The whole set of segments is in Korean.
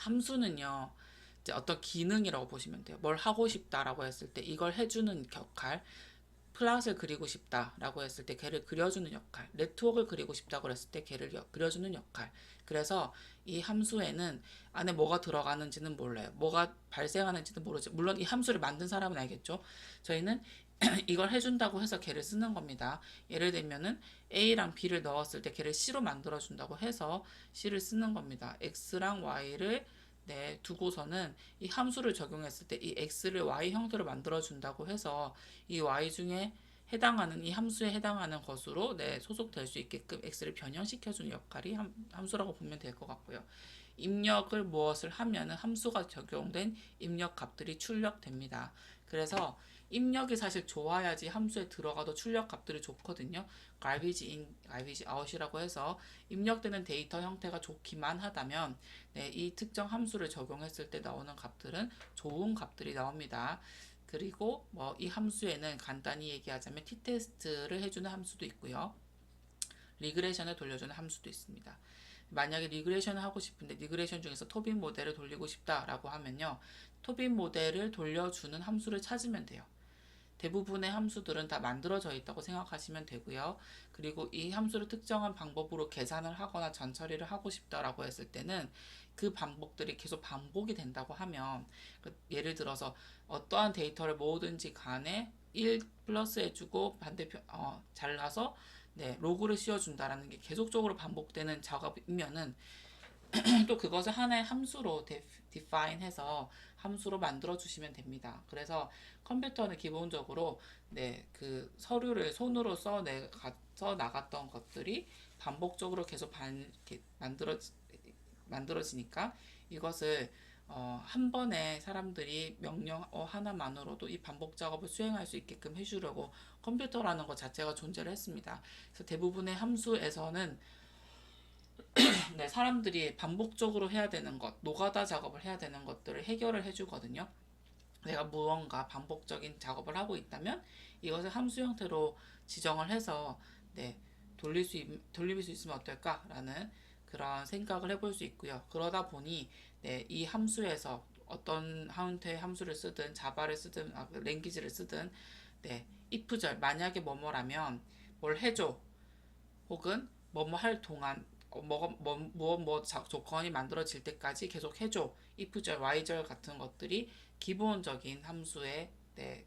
함수는요, 이제 어떤 기능이라고 보시면 돼요. 뭘 하고 싶다라고 했을 때 이걸 해주는 역할, 플롯을 그리고 싶다라고 했을 때 걔를 그려주는 역할, 네트워크를 그리고 싶다고 했을 때 걔를 그려주는 역할. 그래서 이 함수에는 안에 뭐가 들어가는지는 몰라요. 뭐가 발생하는지는 모르죠. 물론 이 함수를 만든 사람은 알겠죠. 저희는 이걸 해준다고 해서 걔를 쓰는 겁니다. 예를 들면은 A랑 B를 넣었을 때 걔를 C로 만들어준다고 해서 C를 쓰는 겁니다. X랑 Y를 두고서는 이 함수를 적용했을 때 이 x를 y 형태로 만들어 준다고 해서 이 y 중에 해당하는 이 함수에 해당하는 것으로 소속될 수 있게끔 x를 변형시켜 주는 역할이 함수라고 보면 될 것 같고요. 입력을 무엇을 하면은 함수가 적용된 입력 값들이 출력됩니다. 그래서 입력이 사실 좋아야지 함수에 들어가도 출력 값들이 좋거든요. garbage in, garbage out이라고 해서 입력되는 데이터 형태가 좋기만 하다면 이 특정 함수를 적용했을 때 나오는 값들은 좋은 값들이 나옵니다. 그리고 뭐 이 함수에는 간단히 얘기하자면 t-테스트를 해주는 함수도 있고요. 리그레션을 돌려주는 함수도 있습니다. 만약에 리그레션을 하고 싶은데 리그레션 중에서 토빈 모델을 돌리고 싶다라고 하면요. 토빈 모델을 돌려주는 함수를 찾으면 돼요. 대부분의 함수들은 다 만들어져 있다고 생각하시면 되고요. 그리고 이 함수를 특정한 방법으로 계산을 하거나 전처리를 하고 싶다라고 했을 때는 그 방법들이 계속 반복이 된다고 하면 예를 들어서 어떠한 데이터를 모으든지 간에 1 플러스 해주고 반대편 잘라서 로그를 씌워준다라는 게 계속적으로 반복되는 작업이면은 또 그것을 하나의 함수로 define 해서 함수로 만들어 주시면 됩니다. 그래서 컴퓨터는 기본적으로 그 서류를 손으로 써 나갔던 것들이 반복적으로 계속 이렇게 만들어지니까 이것을 한 번에 사람들이 명령 하나만으로도 이 반복 작업을 수행할 수 있게끔 해주려고 컴퓨터라는 것 자체가 존재를 했습니다. 그래서 대부분의 함수에서는 사람들이 반복적으로 해야 되는 것, 노가다 작업을 해야 되는 것들을 해결을 해주거든요. 내가 무언가 반복적인 작업을 하고 있다면 이것을 함수 형태로 지정을 해서 돌릴 수 있으면 어떨까라는 그런 생각을 해볼 수 있고요. 그러다 보니 이 함수에서 어떤 형태의 함수를 쓰든 자바를 쓰든 랭귀지를 쓰든 if절 만약에 뭐뭐라면 뭘 해줘 혹은 뭐뭐 할 동안 조건이 만들어질 때까지 계속 해줘. if절, y절 같은 것들이 기본적인 함수의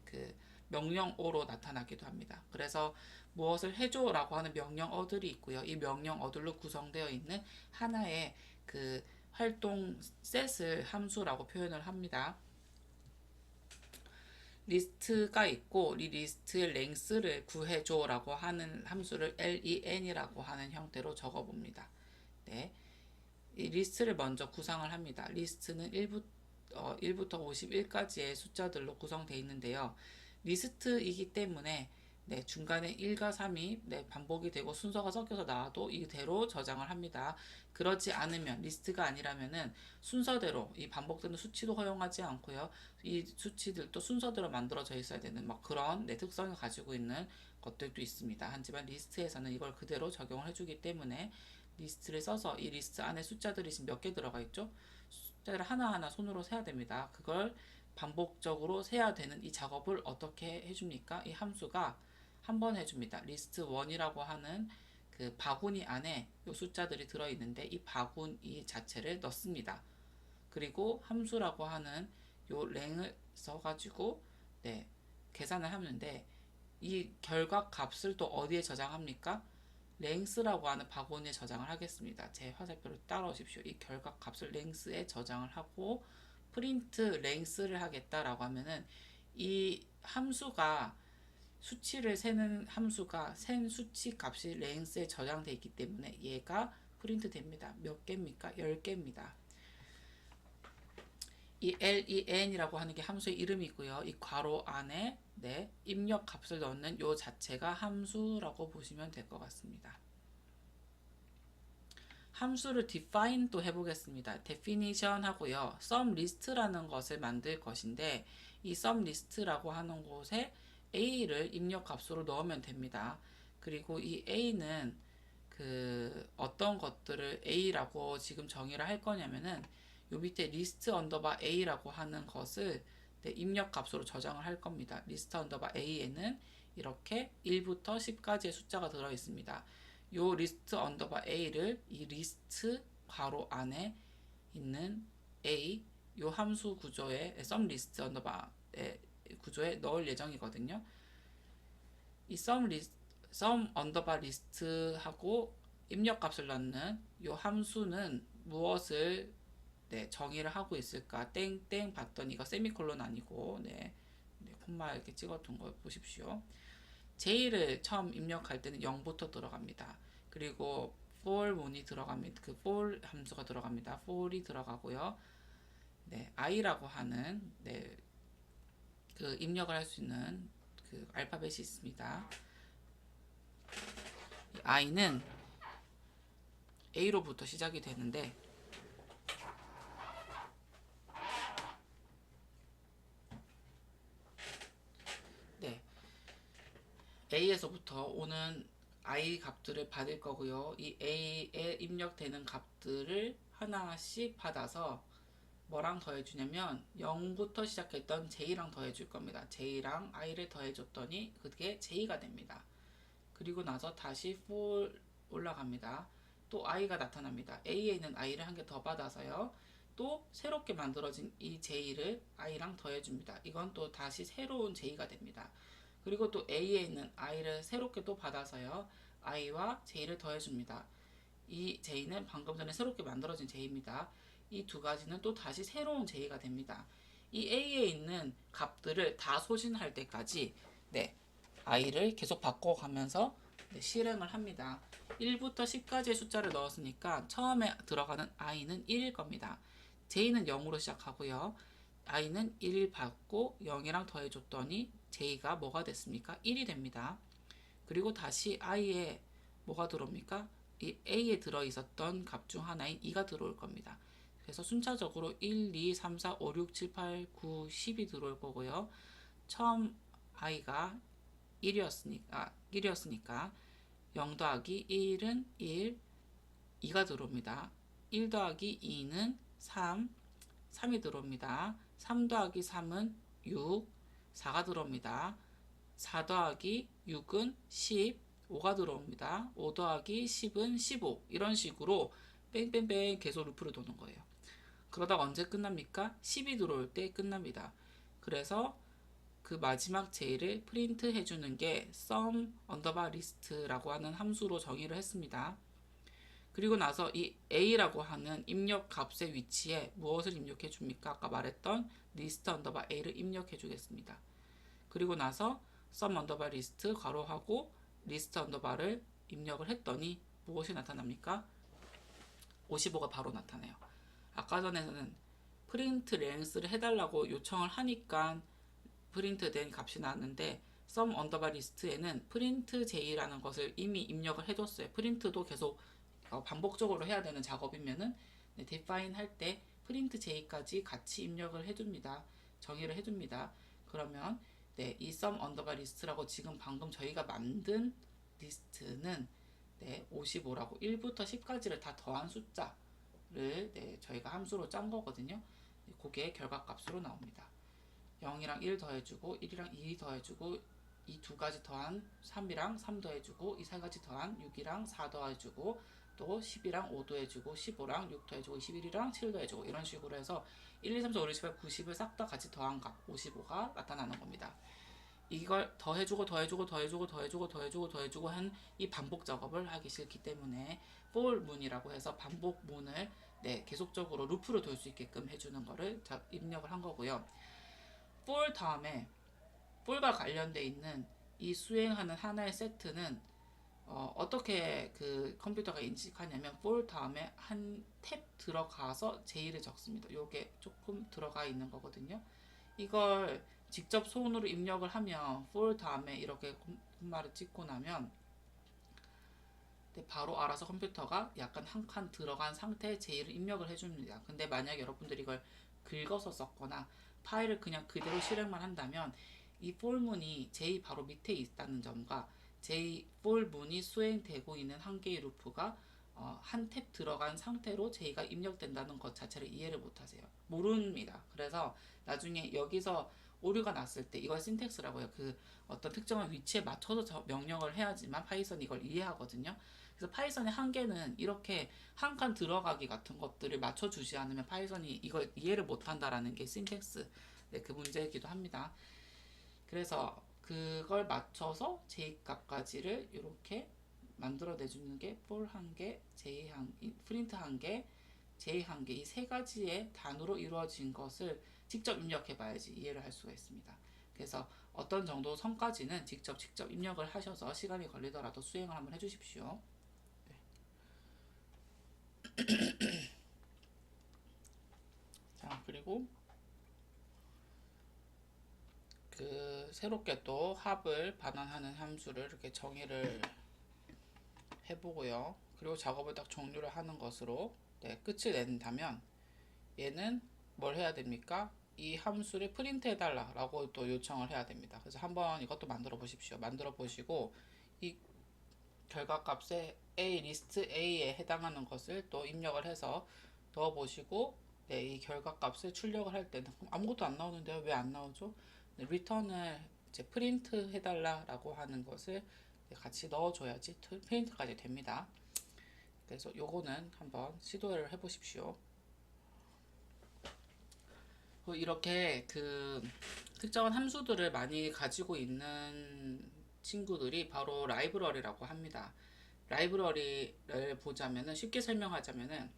그 명령어로 나타나기도 합니다. 그래서 무엇을 해줘라고 하는 명령어들이 있고요. 이 명령어들로 구성되어 있는 하나의 그 활동 셋을 함수라고 표현을 합니다. 리스트가 있고 이 리스트의 랭스를 구해줘라고 하는 함수를 len이라고 하는 형태로 적어봅니다. 이 리스트를 먼저 구상을 합니다. 리스트는 1부터 51까지의 숫자들로 구성되어 있는데요. 리스트이기 때문에 중간에 1과 3이 반복이 되고 순서가 섞여서 나와도 이대로 저장을 합니다. 그렇지 않으면 리스트가 아니라면은 순서대로 이 반복되는 수치도 허용하지 않고요. 이 수치들도 순서대로 만들어져 있어야 되는 그런 특성을 가지고 있는 것들도 있습니다. 하지만 리스트에서는 이걸 그대로 적용을 해주기 때문에 리스트를 써서 이 리스트 안에 숫자들이 지금 몇 개 들어가 있죠? 숫자를 하나하나 손으로 세야 됩니다. 그걸 반복적으로 세야 되는 이 작업을 어떻게 해줍니까? 이 함수가 한 번 해줍니다. 리스트 1이라고 하는 그 바구니 안에 이 숫자들이 들어있는데 이 바구니 자체를 넣습니다. 그리고 함수라고 하는 요 랭을 써가지고 계산을 하는데 이 결과 값을 또 어디에 저장합니까? 랭스라고 하는 바구니에 저장을 하겠습니다. 제 화살표를 따라오십시오. 이 결과 값을 랭스에 저장을 하고 프린트 랭스를 하겠다라고 하면은 이 함수가 수치를 세는 함수가 센 수치 값이 랭스에 저장되어 있기 때문에 얘가 프린트 됩니다. 몇 개입니까? 10개입니다. 이 len이라고 하는 게 함수의 이름이고요. 이 괄호 안에 입력 값을 넣는 요 자체가 함수라고 보시면 될 것 같습니다. 함수를 define 또 해보겠습니다. definition 하고요. sum list라는 것을 만들 것인데 이 sum list라고 하는 곳에 a를 입력 값으로 넣으면 됩니다. 그리고 이 a는 그 어떤 것들을 a라고 지금 정의를 할 거냐면은 요 밑에 리스트 언더바 a라고 하는 것을 네, 입력 값으로 저장을 할 겁니다. 리스트 언더바 a에는 이렇게 1부터 10까지의 숫자가 들어 있습니다. 요 리스트 언더바 a를 이 리스트 괄호 안에 있는 a 요 함수 구조에 sum 리스트 언더바 구조에 넣을 예정이거든요. 이 sum 언더바 리스트하고 입력값을 넣는 요 함수는 무엇을 네, 정의를 하고 있을까? 땡땡 봤더니 이거 세미콜론 아니고 네, 콤마 이렇게 찍어둔 거 보십시오. J를 처음 입력할 때는 0부터 들어갑니다. 그리고 for 문이 들어갑니다. 그 for 함수가 들어갑니다. for이 들어가고요. 네, i라고 하는 네, 그 입력을 할 수 있는 그 알파벳이 있습니다. i는 a로부터 시작이 되는데 네, a에서부터 오는 i 값들을 받을 거고요. 이 a에 입력되는 값들을 하나씩 받아서 뭐랑 더해주냐면 0부터 시작했던 j랑 더해줄 겁니다. j랑 i를 더해줬더니 그게 j가 됩니다. 그리고 나서 다시 for 올라갑니다. 또 i가 나타납니다. a에 있는 i를 한 개 더 받아서요. 또 새롭게 만들어진 이 j를 i랑 더해줍니다. 이건 또 다시 새로운 j가 됩니다. 그리고 또 a에 있는 i를 새롭게 또 받아서요. i와 j를 더해줍니다. 이 j는 방금 전에 새롭게 만들어진 j입니다. 이 두 가지는 또 다시 새로운 j가 됩니다. 이 a에 있는 값들을 다 소진할 때까지 네, i를 계속 바꿔가면서 네, 실행을 합니다. 1부터 10까지의 숫자를 넣었으니까 처음에 들어가는 i는 1일 겁니다. j는 0으로 시작하고요. i는 1 받고 0이랑 더해줬더니 j가 뭐가 됐습니까? 1이 됩니다. 그리고 다시 i에 뭐가 들어옵니까? 이 a에 들어있었던 값 중 하나인 2가 들어올 겁니다. 그래서 순차적으로 1, 2, 3, 4, 5, 6, 7, 8, 9, 10이 들어올 거고요. 처음 i가 1이었으니까 0 더하기 1은 1, 2가 들어옵니다. 1 더하기 2는 3, 3이 들어옵니다. 3 더하기 3은 6, 4가 들어옵니다. 4 더하기 6은 10, 5가 들어옵니다. 5 더하기 10은 15. 이런 식으로 뺑뺑뺑 계속 루프를 도는 거예요. 그러다가 언제 끝납니까? 10이 들어올 때 끝납니다. 그래서 그 마지막 j를 프린트 해주는 게 sum 언더바 list라고 하는 함수로 정의를 했습니다. 그리고 나서 이 a라고 하는 입력 값의 위치에 무엇을 입력해 줍니까? 아까 말했던 list 언더바 a를 입력해 주겠습니다. 그리고 나서 sum 언더바 list 괄호하고 list 언더바를 입력을 했더니 무엇이 나타납니까? 55가 바로 나타나요. 아까 전에는 프린트 랭스를 해달라고 요청을 하니까 프린트 된 값이 나왔는데 sum 언더바 list에는 print j라는 것을 이미 입력을 해뒀어요. 프린트도 계속 반복적으로 해야 되는 작업이면은 네, define 할 때 print j까지 같이 입력을 해줍니다. 정의를 해줍니다. 그러면 네, 이 sum 언더바 list라고 지금 방금 저희가 만든 리스트는 네, 55라고 1부터 10까지를 다 더한 숫자를 네, 저희가 함수로 짠 거거든요. 그게 결과값으로 나옵니다. 0이랑 1 더해주고 1이랑 2 더해주고 이 두 가지 더한 3이랑 3 더해주고 이 세 가지 더한 6이랑 4 더해주고 또 10이랑 5 더해주고 15랑 6 더해주고 21이랑 7 더해주고 이런 식으로 해서 1, 2, 3, 4, 5, 6, 7, 8, 90을 싹 다 같이 더한 값 55가 나타나는 겁니다. 이걸 더해주고 더해주고 더해주고 더해주고 더해주고 더해주고 한 이 반복 작업을 하기 싫기 때문에 for 문이라고 해서 반복 문을 네, 계속적으로 루프로 돌 수 있게끔 해주는 거를 입력을 한 거고요. for 다음에 for과 관련돼 있는 이 수행하는 하나의 세트는 어떻게 그 컴퓨터가 인식하냐면 for 다음에 한 탭 들어가서 j를 적습니다. 요게 조금 들어가 있는 거거든요. 이걸 직접 손으로 입력을 하면 for 다음에 이렇게 콤마를 찍고 나면 바로 알아서 컴퓨터가 약간 한 칸 들어간 상태의 j를 입력을 해줍니다. 근데 만약 여러분들이 이걸 긁어서 썼거나 파일을 그냥 그대로 실행만 한다면 이 for 문이 j 바로 밑에 있다는 점과 j for 문이 수행되고 있는 한 개의 루프가 한 탭 들어간 상태로 제의가 입력된다는 것 자체를 이해를 못하세요. 모릅니다. 그래서 나중에 여기서 오류가 났을 때 이걸 신텍스라고 해요. 그 어떤 특정한 위치에 맞춰서 명령을 해야지만 파이썬이 이걸 이해하거든요. 그래서 파이썬의 한계는 이렇게 한 칸 들어가기 같은 것들을 맞춰주지 않으면 파이썬이 이걸 이해를 못한다라는 게 신텍스 네, 그 문제이기도 합니다. 그래서 그걸 맞춰서 제값까지를 이렇게 만들어 내주는 게 for 한 개, j 한, 프린트 한 개, j 한 개 이 세 가지의 단으로 이루어진 것을 직접 입력해 봐야지 이해를 할 수가 있습니다. 그래서 어떤 정도 선까지는 직접 입력을 하셔서 시간이 걸리더라도 수행을 한번 해주십시오. 네. 자, 그리고 그 새롭게 또 합을 반환하는 함수를 이렇게 정의를 해보고요. 그리고 작업을 딱 종료를 하는 것으로 네, 끝을 낸다면 얘는 뭘 해야 됩니까? 이 함수를 프린트 해달라 라고 또 요청을 해야 됩니다. 그래서 한번 이것도 만들어 보십시오. 만들어 보시고 이 결과값에 A 리스트 A에 해당하는 것을 또 입력을 해서 넣어 보시고 네, 이 결과값을 출력을 할 때는 아무것도 안 나오는데요. 왜 안 나오죠? 네, 리턴을 이제 프린트 해달라 라고 하는 것을 같이 넣어줘야지 프린트까지 됩니다. 그래서 요거는 한번 시도를 해보십시오. 이렇게 그 특정한 함수들을 많이 가지고 있는 친구들이 바로 라이브러리라고 합니다. 라이브러리를 보자면은 쉽게 설명하자면은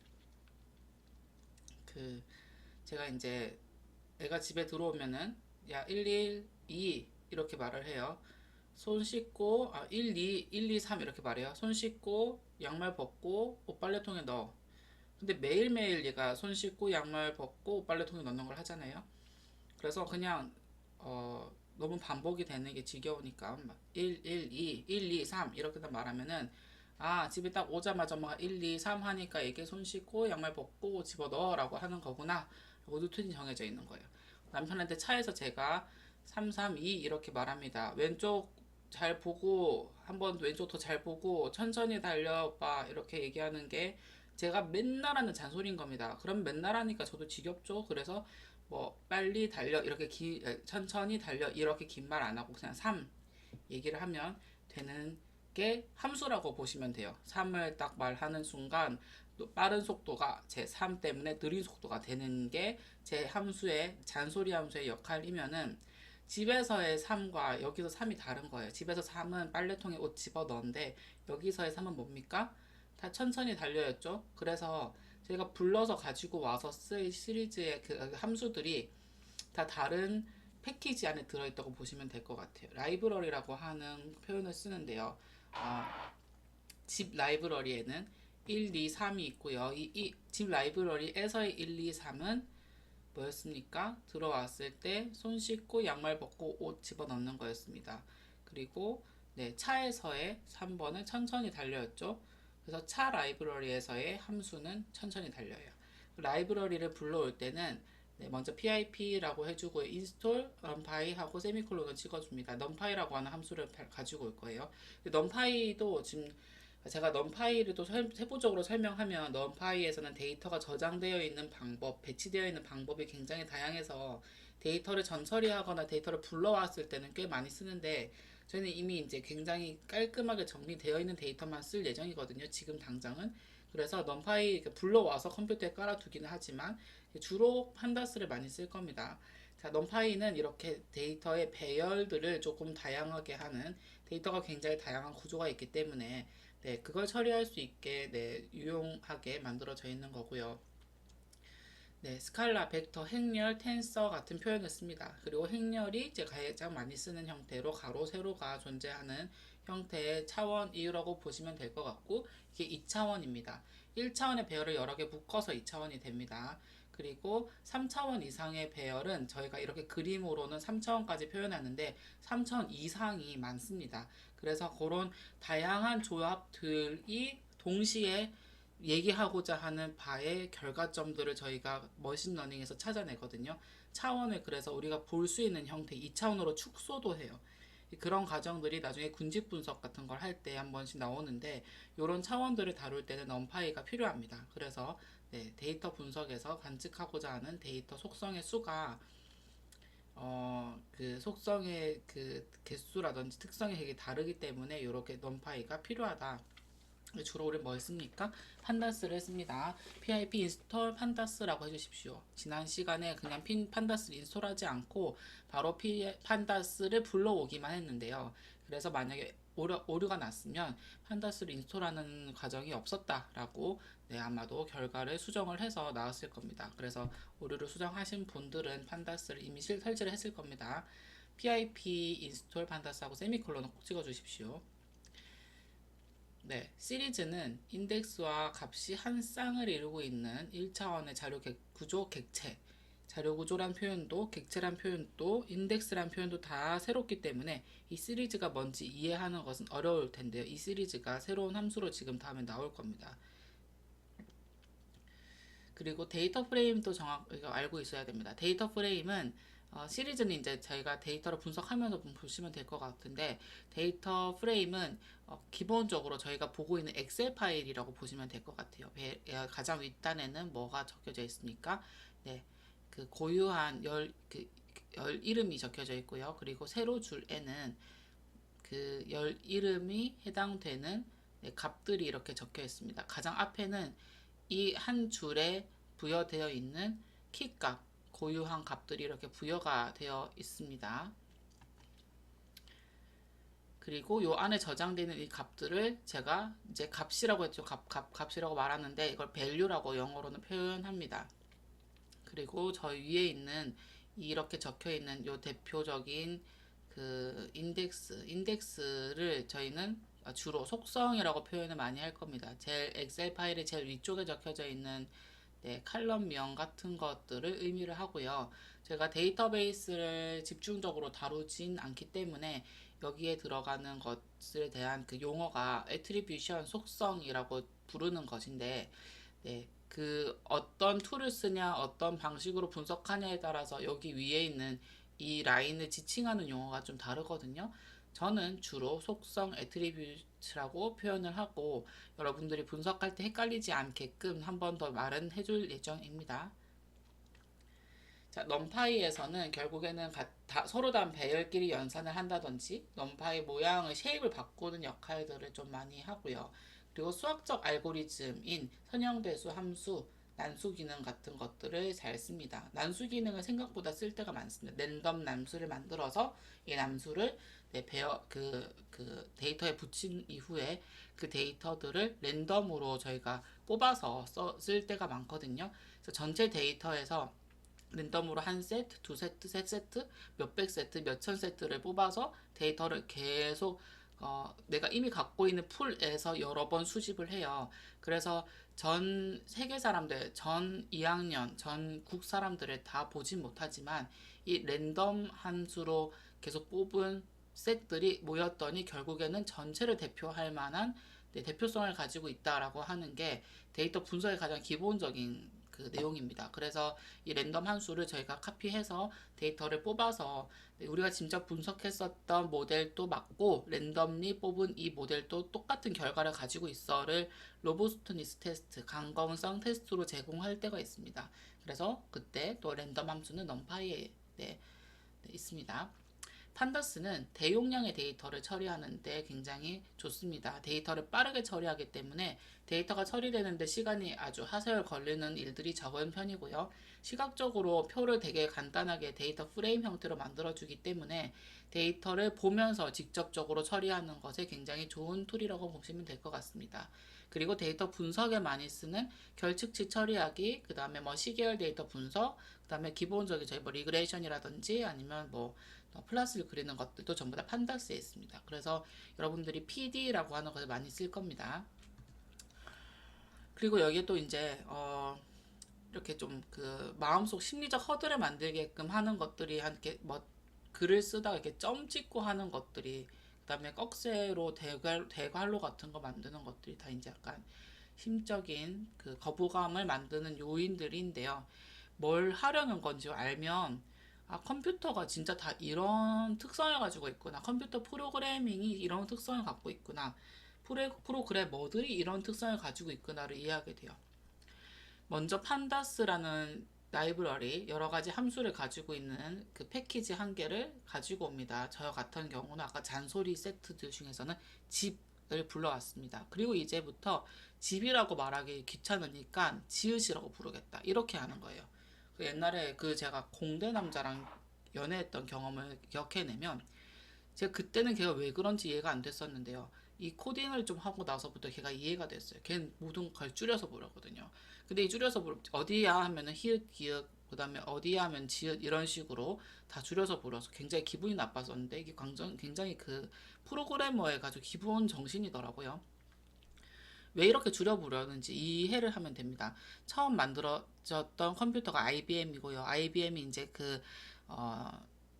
그 제가 이제 애가 집에 들어오면은 야 112 이렇게 말을 해요. 손 씻고 1, 2, 1, 2, 3 이렇게 말해요. 손 씻고 양말 벗고 옷빨래통에 넣어. 근데 매일매일 얘가 손 씻고 양말 벗고 옷빨래통에 넣는 걸 하잖아요. 그래서 그냥 너무 반복이 되는 게 지겨우니까 1, 1, 2, 1, 2, 3 이렇게만 말하면은 집에 딱 오자마자 막 1, 2, 3 하니까 얘게 손 씻고 양말 벗고 집어넣어 라고 하는 거구나 라고 루틴이 정해져 있는 거예요. 남편한테 차에서 제가 3, 3, 2 이렇게 말합니다. 왼쪽 잘 보고 한번 왼쪽 더 잘 보고 천천히 달려 오빠 이렇게 얘기하는 게 제가 맨날 하는 잔소리인 겁니다. 그럼 맨날 하니까 저도 지겹죠. 그래서 뭐 빨리 달려 이렇게 천천히 달려 이렇게 긴 말 안 하고 그냥 3 얘기를 하면 되는 게 함수라고 보시면 돼요. 3을 딱 말하는 순간 빠른 속도가 제 3 때문에 느린 속도가 되는 게 제 함수의 잔소리 함수의 역할이면은 집에서의 3과 여기서 3이 다른 거예요. 집에서 3은 빨래통에 옷 집어 넣는데 여기서의 3은 뭡니까? 다 천천히 달려였죠. 그래서 제가 불러서 가지고 와서 쓸 시리즈의 그 함수들이 다 다른 패키지 안에 들어있다고 보시면 될 것 같아요. 라이브러리라고 하는 표현을 쓰는데요. 집 라이브러리에는 1, 2, 3이 있고요. 집 라이브러리에서의 1, 2, 3은 뭐였습니까? 들어왔을 때 손 씻고 양말 벗고 옷 집어넣는 거였습니다. 그리고 네, 차에서의 3번은 천천히 달려였죠. 그래서 차 라이브러리에서의 함수는 천천히 달려요. 라이브러리를 불러올 때는 네, 먼저 pip라고 해주고 install numpy 하고 세미콜론을 찍어줍니다. numpy라고 하는 함수를 가지고 올 거예요. numpy도 지금 제가 numpy를 또 세부적으로 설명하면 numpy에서는 데이터가 저장되어 있는 방법, 배치되어 있는 방법이 굉장히 다양해서 데이터를 전처리하거나 데이터를 불러왔을 때는 꽤 많이 쓰는데 저희는 이미 이제 굉장히 깔끔하게 정리되어 있는 데이터만 쓸 예정이거든요. 지금 당장은. 그래서 numpy 불러와서 컴퓨터에 깔아두기는 하지만 주로 판다스를 많이 쓸 겁니다. 자, numpy는 이렇게 데이터의 배열들을 조금 다양하게 하는 데이터가 굉장히 다양한 구조가 있기 때문에 네, 그걸 처리할 수 있게 네, 유용하게 만들어져 있는 거고요. 네, 스칼라, 벡터, 행렬, 텐서 같은 표현을 씁니다. 그리고 행렬이 제가 가장 많이 쓰는 형태로 가로, 세로가 존재하는 형태의 차원 이유라고 보시면 될 것 같고 이게 2차원입니다. 1차원의 배열을 여러 개 묶어서 2차원이 됩니다. 그리고 3차원 이상의 배열은 저희가 이렇게 그림으로는 3차원까지 표현하는데 3차원 이상이 많습니다. 그래서 그런 다양한 조합들이 동시에 얘기하고자 하는 바의 결과점들을 저희가 머신러닝에서 찾아내거든요. 차원을 그래서 우리가 볼 수 있는 형태 2차원으로 축소도 해요. 그런 과정들이 나중에 군집 분석 같은 걸 할 때 한 번씩 나오는데 이런 차원들을 다룰 때는 넘파이가 필요합니다. 그래서 네, 데이터 분석에서 관측하고자 하는 데이터 속성의 수가 그 속성의 그 개수라든지 특성이 되게 다르기 때문에 이렇게 넘파이가 필요하다. 주로 우리 뭐 했습니까? 판다스를 했습니다. pip 인스톨 판다스라고 해주십시오. 지난 시간에 그냥 판다스를 인스톨하지 않고 바로 판다스를 불러오기만 했는데요. 그래서 만약에 오류가 났으면 판다스를 인스톨하는 과정이 없었다라고 네, 아마도 결과를 수정을 해서 나왔을 겁니다. 그래서 오류를 수정하신 분들은 판다스를 이미 설치를 했을 겁니다. pip 인스톨 판다스하고 세미콜론을 꼭 찍어주십시오. 네, 시리즈는 인덱스와 값이 한 쌍을 이루고 있는 1차원의 자료 구조 객체. 자료 구조란 표현도 객체란 표현도 인덱스란 표현도 다 새롭기 때문에 이 시리즈가 뭔지 이해하는 것은 어려울 텐데요. 이 시리즈가 새로운 함수로 지금 다음에 나올 겁니다. 그리고 데이터 프레임도 정확히 알고 있어야 됩니다. 데이터 프레임은 시리즈는 이제 저희가 데이터를 분석하면서 보시면 될 것 같은데 데이터 프레임은 기본적으로 저희가 보고 있는 엑셀 파일이라고 보시면 될 것 같아요. 가장 윗단에는 뭐가 적혀져 있습니까? 네, 그 고유한 열 이름이 적혀져 있고요. 그리고 세로 줄에는 그 열 이름이 해당되는 네, 값들이 이렇게 적혀 있습니다. 가장 앞에는 이 한 줄에 부여되어 있는 키값, 고유한 값들이 이렇게 부여가 되어 있습니다. 그리고 요 안에 저장되는 이 값들을 제가 이제 값이라고 했죠. 값이라고 말하는데 이걸 value라고 영어로는 표현합니다. 그리고 저 위에 있는 이렇게 적혀 있는 요 대표적인 그 인덱스를 저희는 주로 속성이라고 표현을 많이 할 겁니다. 제일 엑셀 파일의 제일 위쪽에 적혀져 있는 네, 칼럼명 같은 것들을 의미를 하고요. 제가 데이터베이스를 집중적으로 다루진 않기 때문에 여기에 들어가는 것에 대한 그 용어가 애트리뷰션 속성이라고 부르는 것인데 네, 그 어떤 툴을 쓰냐, 어떤 방식으로 분석하냐에 따라서 여기 위에 있는 이 라인을 지칭하는 용어가 좀 다르거든요. 저는 주로 속성 애트리뷰트라고 표현을 하고 여러분들이 분석할 때 헷갈리지 않게끔 한 번 더 말은 해줄 예정입니다. 자, 넘파이에서는 결국에는 서로 다른 배열끼리 연산을 한다든지 넘파이 모양의 쉐입을 바꾸는 역할들을 좀 많이 하고요. 그리고 수학적 알고리즘인 선형대수 함수, 난수 기능 같은 것들을 잘 씁니다. 난수 기능을 생각보다 쓸 때가 많습니다. 랜덤 남수를 만들어서 이 남수를 그 데이터에 붙인 이후에 그 데이터들을 랜덤으로 저희가 뽑아서 쓸 때가 많거든요. 그래서 전체 데이터에서 랜덤으로 한 세트, 두 세트, 세 세트, 몇백 세트, 몇천 세트를 뽑아서 데이터를 계속 내가 이미 갖고 있는 풀에서 여러 번 수집을 해요. 그래서 전 세계 사람들, 전 2학년, 전 국 사람들을 다 보진 못하지만 이 랜덤 함수로 계속 뽑은 셋들이 모였더니 결국에는 전체를 대표할 만한 네, 대표성을 가지고 있다라고 하는 게 데이터 분석의 가장 기본적인 그 내용입니다. 그래서 이 랜덤 함수를 저희가 카피해서 데이터를 뽑아서 우리가 진짜 분석했었던 모델도 맞고 랜덤리 뽑은 이 모델도 똑같은 결과를 가지고 있어를 로부스트니스 테스트, 강건성 테스트로 제공할 때가 있습니다. 그래서 그때 또 랜덤 함수는 넘파이에 네, 있습니다. 판다스는 대용량의 데이터를 처리하는데 굉장히 좋습니다. 데이터를 빠르게 처리하기 때문에 데이터가 처리되는데 시간이 아주 하세월 걸리는 일들이 적은 편이고요. 시각적으로 표를 되게 간단하게 데이터 프레임 형태로 만들어주기 때문에 데이터를 보면서 직접적으로 처리하는 것에 굉장히 좋은 툴이라고 보시면 될 것 같습니다. 그리고 데이터 분석에 많이 쓰는 결측치 처리하기, 그 다음에 뭐 시계열 데이터 분석, 그 다음에 기본적인 저희 뭐 리그레이션이라든지 아니면 뭐 플러스를 그리는 것들도 전부 다 판다스에 있습니다. 그래서 여러분들이 PD라고 하는 것을 많이 쓸 겁니다. 그리고 여기에 또 이제 이렇게 좀 그 마음속 심리적 허들을 만들게끔 하는 것들이 한게 뭐 글을 쓰다가 이렇게 점 찍고 하는 것들이 그다음에 꺽쇠로 대괄로 같은 거 만드는 것들이 다 이제 약간 심적인 그 거부감을 만드는 요인들인데요. 뭘 하려는 건지 알면 아, 컴퓨터가 진짜 다 이런 특성을 가지고 있구나. 컴퓨터 프로그래밍이 이런 특성을 갖고 있구나. 프로그래머들이 이런 특성을 가지고 있구나를 이해하게 돼요. 먼저 판다스라는 라이브러리 여러 가지 함수를 가지고 있는 그 패키지 한 개를 가지고 옵니다. 저 같은 경우는 아까 잔소리 세트들 중에서는 집을 불러왔습니다. 그리고 이제부터 집이라고 말하기 귀찮으니까 지읒이라고 부르겠다. 이렇게 하는 거예요. 그 옛날에 그 제가 공대 남자랑 연애했던 경험을 기억해내면 제가 그때는 걔가 왜 그런지 이해가 안 됐었는데요. 이 코딩을 좀 하고 나서부터 걔가 이해가 됐어요. 걔는 모든 걸 줄여서 부르거든요. 근데 이 줄여서 어디야 하면은 히읗, 기읗, 그 다음에 어디야 하면 지읒 이런 식으로 다 줄여서 불어서 굉장히 기분이 나빴었는데 이게 굉장히 그 프로그래머의 가지고 기본 정신이더라고요. 왜 이렇게 줄여 부르는지 이해를 하면 됩니다. 처음 만들어졌던 컴퓨터가 IBM이고요. IBM이 이제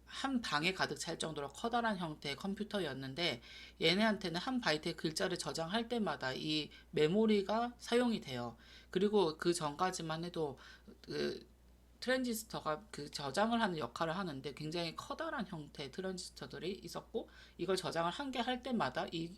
한 방에 가득 찰 정도로 커다란 형태의 컴퓨터였는데 얘네한테는 한 바이트의 글자를 저장할 때마다 이 메모리가 사용이 돼요. 그리고 그 전까지만 해도 그 트랜지스터가 그 저장을 하는 역할을 하는데 굉장히 커다란 형태의 트랜지스터들이 있었고 이걸 저장을 한 개 할 때마다 이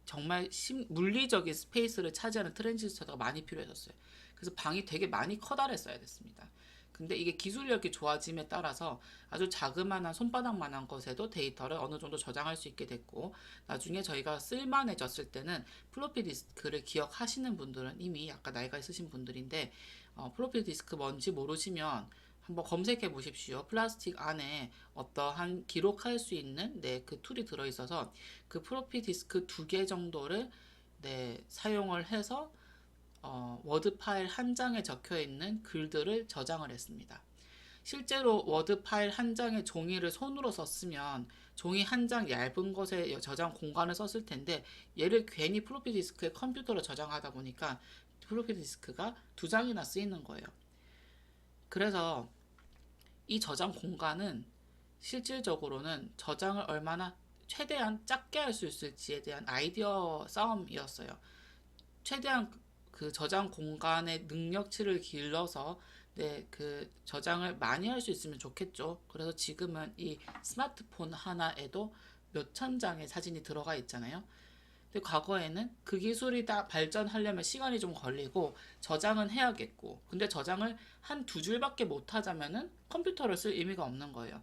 정말 물리적인 스페이스를 차지하는 트랜지스터가 많이 필요해졌어요. 그래서 방이 되게 많이 커다랬어야 됐습니다. 근데 이게 기술력이 좋아짐에 따라서 아주 자그마한 손바닥만한 것에도 데이터를 어느 정도 저장할 수 있게 됐고 나중에 저희가 쓸만해졌을 때는 플로피 디스크를 기억하시는 분들은 이미 약간 나이가 있으신 분들인데 플로피 디스크 뭔지 모르시면 한번 검색해 보십시오. 플라스틱 안에 어떠한 기록할 수 있는 그 툴이 들어있어서 그 플로피 디스크 2개 정도를 사용을 해서 워드 파일 한 장에 적혀 있는 글들을 저장을 했습니다. 실제로 워드 파일 한 장의 종이를 손으로 썼으면 종이 한 장 얇은 것에 저장 공간을 썼을 텐데 얘를 괜히 플로피 디스크에 컴퓨터로 저장하다 보니까 플로피 디스크가 2장이나 쓰이는 거예요. 그래서 이 저장 공간은 실질적으로는 저장을 얼마나 최대한 작게 할 수 있을지에 대한 아이디어 싸움이었어요. 최대한 그 저장 공간의 능력치를 길러서 그 저장을 많이 할 수 있으면 좋겠죠. 그래서 지금은 이 스마트폰 하나에도 몇천 장의 사진이 들어가 있잖아요. 근데 과거에는 그 기술이 다 발전하려면 시간이 좀 걸리고 저장은 해야겠고 근데 저장을 한 두 줄밖에 못 하자면은 컴퓨터를 쓸 의미가 없는 거예요.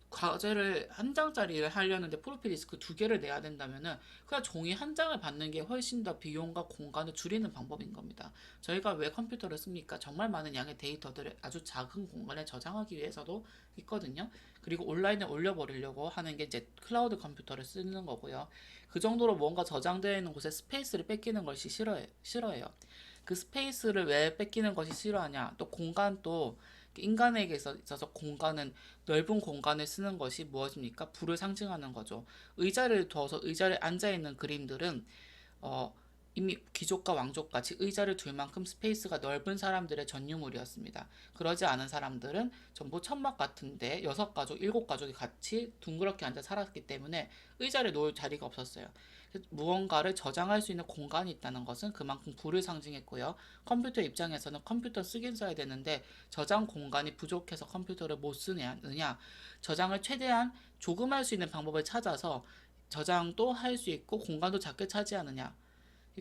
과제를 한 장짜리를 하려는데 프로필 디스크 2개를 내야 된다면은 그냥 종이 한 장을 받는 게 훨씬 더 비용과 공간을 줄이는 방법인 겁니다. 저희가 왜 컴퓨터를 씁니까? 정말 많은 양의 데이터들을 아주 작은 공간에 저장하기 위해서도 있거든요. 그리고 온라인에 올려버리려고 하는 게 이제 클라우드 컴퓨터를 쓰는 거고요. 그 정도로 뭔가 저장되어 있는 곳에 스페이스를 뺏기는 것이 싫어해요. 그 스페이스를 왜 뺏기는 것이 싫어하냐? 또 공간도 인간에게 있어서 공간은 넓은 공간을 쓰는 것이 무엇입니까? 부를 상징하는 거죠. 의자를 두어서 의자를 앉아 있는 그림들은 어, 이미 귀족과 왕족같이 의자를 둘 만큼 스페이스가 넓은 사람들의 전유물이었습니다. 그러지 않은 사람들은 전부 천막 같은데 6가족, 7가족이 같이 둥그렇게 앉아 살았기 때문에 의자를 놓을 자리가 없었어요. 무언가를 저장할 수 있는 공간이 있다는 것은 그만큼 부를 상징했고요. 컴퓨터 입장에서는 컴퓨터 쓰긴 써야 되는데 저장 공간이 부족해서 컴퓨터를 못 쓰느냐, 저장을 최대한 조금 할 수 있는 방법을 찾아서 저장도 할 수 있고 공간도 작게 차지하느냐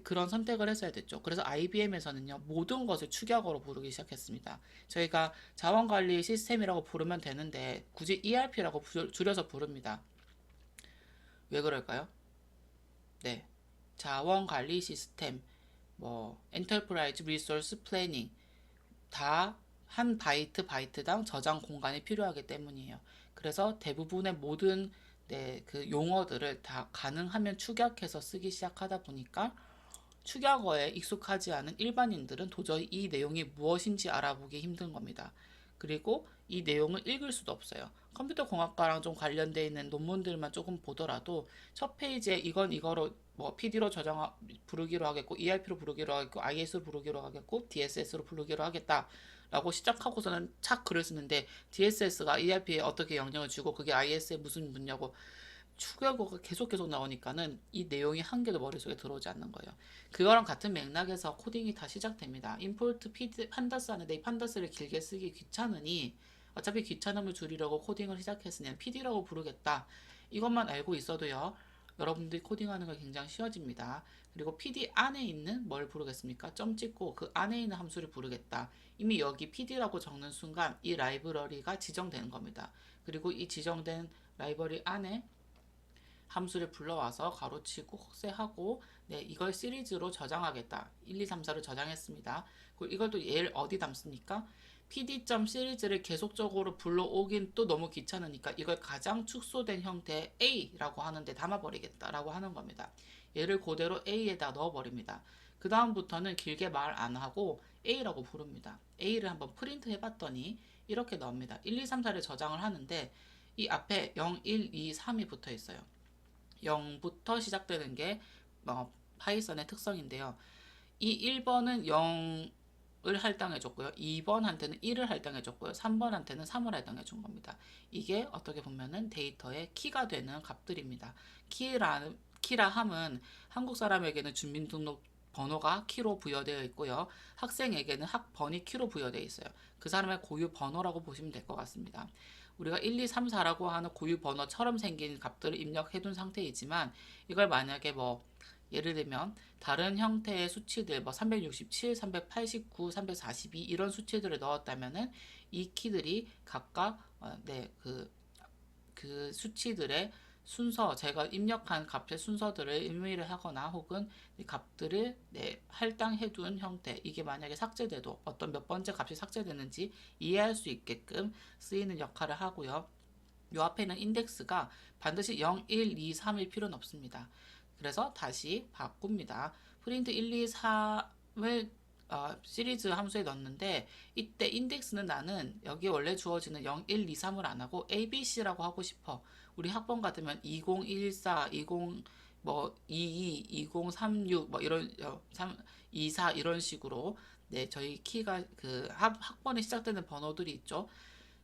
그런 선택을 했어야 됐죠. 그래서 IBM에서는요 모든 것을 축약어로 부르기 시작했습니다. 저희가 자원관리 시스템이라고 부르면 되는데 굳이 ERP라고 줄여서 부릅니다. 왜 그럴까요? 네, 자원관리 시스템, 엔터프라이즈 리소스 플래닝 다 한 바이트당 저장 공간이 필요하기 때문이에요. 그래서 대부분의 모든 그 용어들을 다 가능하면 축약해서 쓰기 시작하다 보니까 축약어에 익숙하지 않은 일반인들은 도저히 이 내용이 무엇인지 알아보기 힘든 겁니다. 그리고 이 내용을 읽을 수도 없어요. 컴퓨터 공학과랑 좀 관련되어 있는 논문들만 조금 보더라도 첫 페이지에 이건 이거로 PD로 부르기로 하겠고 ERP로 부르기로 하겠고 IS로 부르기로 하겠고 DSS로 부르기로 하겠다 라고 시작하고서는 착 글을 쓰는데 DSS가 ERP에 어떻게 영향을 주고 그게 IS에 무슨 문제냐고 축약어가 계속 나오니까는 이 내용이 한 개도 머릿속에 들어오지 않는 거예요. 그거랑 같은 맥락에서 코딩이 다 시작됩니다. 임포트 판다스 하는데 이 판다스를 길게 쓰기 귀찮으니 어차피 귀찮음을 줄이려고 코딩을 시작했으니 PD라고 부르겠다. 이것만 알고 있어도요. 여러분들이 코딩하는 거 굉장히 쉬워집니다. 그리고 PD 안에 있는 뭘 부르겠습니까? 점 찍고 그 안에 있는 함수를 부르겠다. 이미 여기 PD라고 적는 순간 이 라이브러리가 지정되는 겁니다. 그리고 이 지정된 라이브러리 안에 함수를 불러와서 가로치고 콕세하고 네, 이걸 시리즈로 저장하겠다. 1, 2, 3, 4를 저장했습니다. 그리고 이걸 또 얘를 어디 담습니까? pd.시리즈를 계속적으로 불러오긴 또 너무 귀찮으니까 이걸 가장 축소된 형태의 A라고 하는데 담아버리겠다라고 하는 겁니다. 얘를 그대로 A에다 넣어버립니다. 그 다음부터는 길게 말 안 하고 A라고 부릅니다. A를 한번 프린트 해봤더니 이렇게 나옵니다. 1, 2, 3, 4를 저장을 하는데 이 앞에 0, 1, 2, 3이 붙어 있어요. 0부터 시작되는 게 파이썬의 특성인데요. 이 1번은 0을 할당해줬고요. 2번한테는 1을 할당해줬고요. 3번한테는 3을 할당해준 겁니다. 이게 어떻게 보면은 데이터의 키가 되는 값들입니다. 키라 함은 한국 사람에게는 주민등록 번호가 키로 부여되어 있고요. 학생에게는 학번이 키로 부여되어 있어요. 그 사람의 고유 번호라고 보시면 될 것 같습니다. 우리가 1, 2, 3, 4라고 하는 고유 번호처럼 생긴 값들을 입력해 둔 상태이지만 이걸 만약에 예를 들면 다른 형태의 수치들 367, 389, 342 이런 수치들을 넣었다면은 이 키들이 각각 그 수치들의 순서, 제가 입력한 값의 순서들을 의미를 하거나 혹은 이 값들을 할당해둔 형태, 이게 만약에 삭제돼도 어떤 몇 번째 값이 삭제되는지 이해할 수 있게끔 쓰이는 역할을 하고요. 요 앞에는 인덱스가 반드시 0, 1, 2, 3일 필요는 없습니다. 그래서 다시 바꿉니다. 프린트 1, 2, 3을 시리즈 함수에 넣었는데 이때 인덱스는 나는 여기 원래 주어지는 0, 1, 2, 3을 안 하고 ABC라고 하고 싶어. 우리 학번 같으면 2014, 20 22, 2036 이런 24 이런 식으로 네, 저희 키가 그 학번에 시작되는 번호들이 있죠.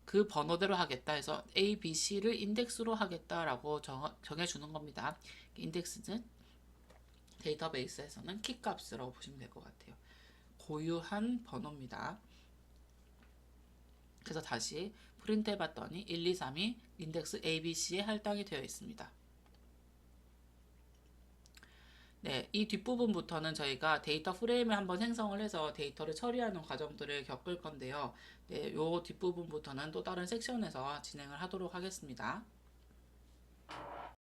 그 번호대로 하겠다 해서 A, B, C를 인덱스로 하겠다라고 정해주는 겁니다. 인덱스는 데이터베이스에서는 키 값이라고 보시면 될 것 같아요. 고유한 번호입니다. 그래서 다시 프린트 해봤더니 1, 2, 3이 인덱스 ABC에 할당이 되어 있습니다. 네, 이 뒷부분부터는 저희가 데이터 프레임을 한번 생성을 해서 데이터를 처리하는 과정들을 겪을 건데요. 네, 요 뒷부분부터는 또 다른 섹션에서 진행을 하도록 하겠습니다.